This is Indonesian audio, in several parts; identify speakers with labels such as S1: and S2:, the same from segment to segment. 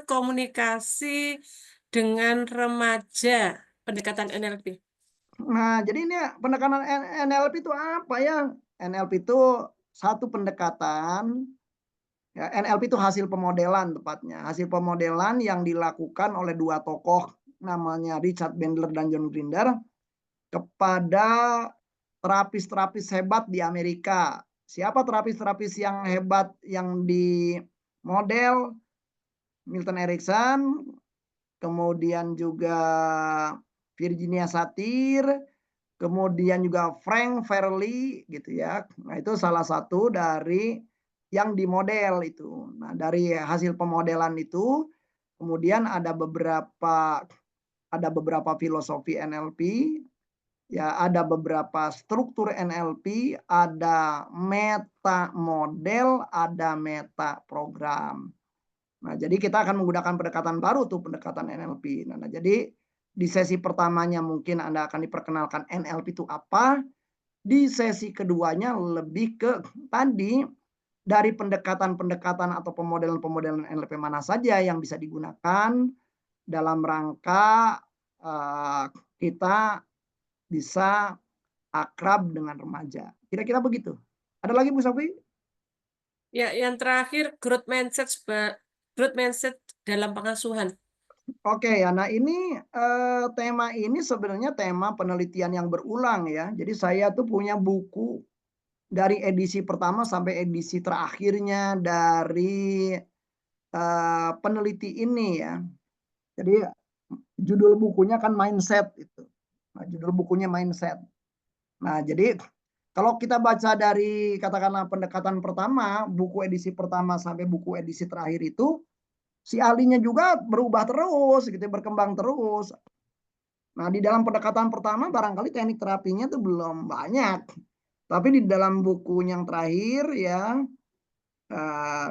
S1: berkomunikasi dengan remaja, pendekatan NLP?
S2: Nah, jadi ini pendekatan NLP itu apa ya? NLP itu satu pendekatan, ya NLP itu hasil pemodelan tepatnya, hasil pemodelan yang dilakukan oleh 2 tokoh namanya Richard Bandler dan John Grinder kepada terapis-terapis hebat di Amerika. Siapa terapis-terapis yang hebat yang dimodel? Milton Erickson, kemudian juga Virginia Satir, kemudian juga Frank Farley gitu ya. Nah, itu salah satu dari yang dimodel itu. Nah, dari hasil pemodelan itu kemudian ada beberapa filosofi NLP, ya ada beberapa struktur NLP, ada meta model, ada meta program. Nah, jadi kita akan menggunakan pendekatan baru tuh, pendekatan NLP. Nah, jadi di sesi pertamanya mungkin Anda akan diperkenalkan NLP itu apa, di sesi keduanya lebih ke tadi, dari pendekatan-pendekatan atau pemodelan-pemodelan NLP mana saja yang bisa digunakan dalam rangka, kita bisa akrab dengan remaja. Kira-kira begitu. Ada lagi Bu Safi?
S1: Ya, yang terakhir growth mindset dalam pengasuhan.
S2: Oke ya, nah ini, tema ini sebenarnya tema penelitian yang berulang ya. Jadi saya tuh punya buku dari edisi pertama sampai edisi terakhirnya dari, peneliti ini ya. Jadi judul bukunya kan Mindset itu. Nah, judul bukunya Mindset. Nah, jadi kalau kita baca dari katakanlah pendekatan pertama, buku edisi pertama sampai buku edisi terakhir itu, si ahlinya juga berubah terus gitu, berkembang terus. Nah, di dalam pendekatan pertama barangkali teknik terapinya tuh belum banyak. Tapi di dalam bukunya yang terakhir ya,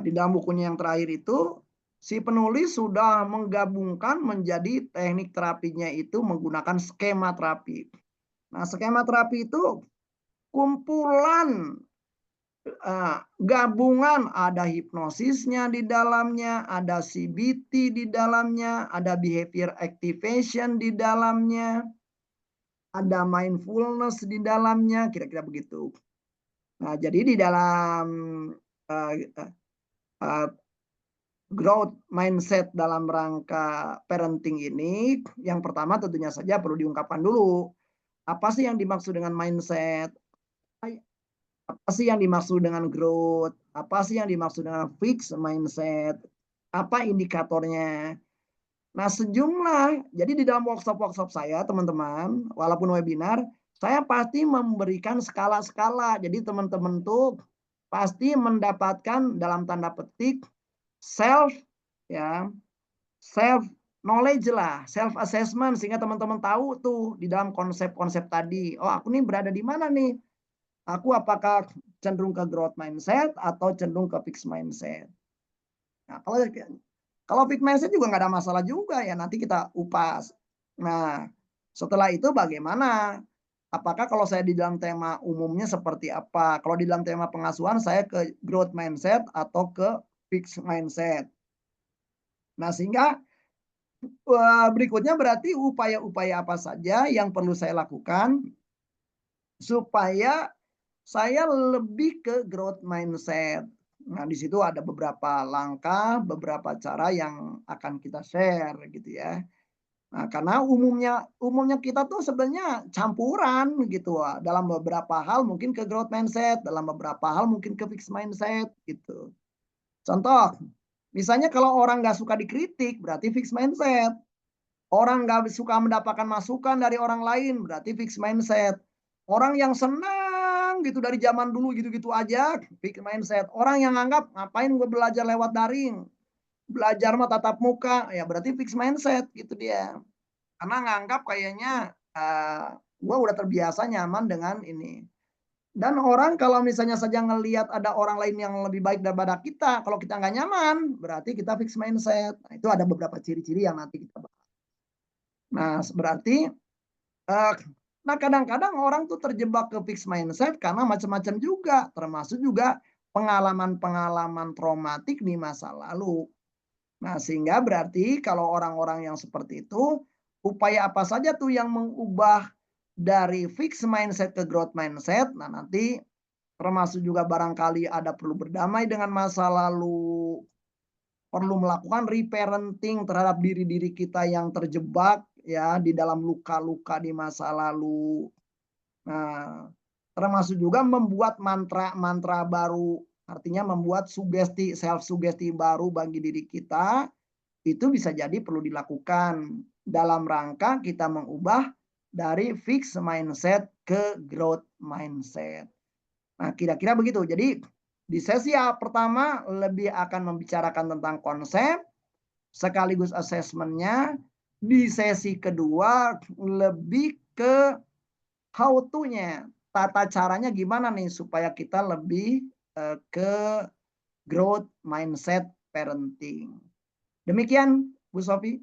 S2: di dalam bukunya yang terakhir itu, si penulis sudah menggabungkan menjadi teknik terapinya itu menggunakan skema terapi. Nah, skema terapi itu kumpulan, gabungan, ada hipnosisnya di dalamnya, ada CBT di dalamnya, ada behavior activation di dalamnya, ada mindfulness di dalamnya, kira-kira begitu. Nah, jadi di dalam, eee eee, growth mindset dalam rangka parenting ini, yang pertama tentunya saja perlu diungkapkan dulu, apa sih yang dimaksud dengan mindset? Apa sih yang dimaksud dengan growth? Apa sih yang dimaksud dengan fixed mindset? Apa indikatornya? Nah, jadi di dalam workshop-workshop saya teman-teman, walaupun webinar, saya pasti memberikan skala-skala. Jadi teman-teman tuh pasti mendapatkan dalam tanda petik self ya, self knowledge lah, self assessment sehingga teman-teman tahu tuh di dalam konsep-konsep tadi, "Oh, aku nih berada di mana nih? Aku apakah cenderung ke growth mindset atau cenderung ke fixed mindset?" Nah, kalau fixed mindset juga nggak ada masalah juga ya, nanti kita upas. Nah, setelah itu bagaimana? Apakah kalau saya di dalam tema umumnya seperti apa? Kalau di dalam tema pengasuhan saya ke growth mindset atau ke fixed mindset. Nah, sehingga, berikutnya berarti upaya-upaya apa saja yang perlu saya lakukan supaya saya lebih ke growth mindset. Nah, di situ ada beberapa langkah, beberapa cara yang akan kita share gitu ya. Nah, karena umumnya umumnya kita tuh sebenarnya campuran gitu, dalam beberapa hal mungkin ke growth mindset, dalam beberapa hal mungkin ke fixed mindset gitu. Contoh, misalnya kalau orang nggak suka dikritik berarti fixed mindset. Orang nggak suka mendapatkan masukan dari orang lain, berarti fixed mindset. Orang yang senang gitu dari zaman dulu gitu-gitu aja, fixed mindset. Orang yang nganggap, "Ngapain gue belajar lewat daring, belajar mah tatap muka," ya berarti fixed mindset gitu dia. Karena nganggap kayaknya, gua udah terbiasa nyaman dengan ini. Dan orang kalau misalnya saja ngelihat ada orang lain yang lebih baik daripada kita, kalau kita nggak nyaman, berarti kita fixed mindset. Nah, itu ada beberapa ciri-ciri yang nanti kita bahas. Nah, berarti, eee, nah kadang-kadang orang tuh terjebak ke fixed mindset karena macam-macam juga, termasuk juga pengalaman-pengalaman traumatik di masa lalu. Nah, sehingga berarti kalau orang-orang yang seperti itu, upaya apa saja tuh yang mengubah dari fixed mindset ke growth mindset. Nah, nanti termasuk juga barangkali ada perlu berdamai dengan masa lalu, perlu melakukan reparenting terhadap diri-diri kita yang terjebak ya di dalam luka-luka di masa lalu. Nah, termasuk juga membuat mantra-mantra baru, artinya membuat sugesti, self sugesti baru bagi diri kita, itu bisa jadi perlu dilakukan dalam rangka kita mengubah dari fixed mindset ke growth mindset. Nah, kira-kira begitu. Jadi di sesi pertama lebih akan membicarakan tentang konsep sekaligus assessment-nya. Di sesi kedua lebih ke how to-nya, tata caranya gimana nih supaya kita lebih ke growth mindset parenting. Demikian Bu Sofi.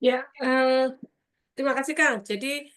S1: Ya, terima kasih Kang. Jadi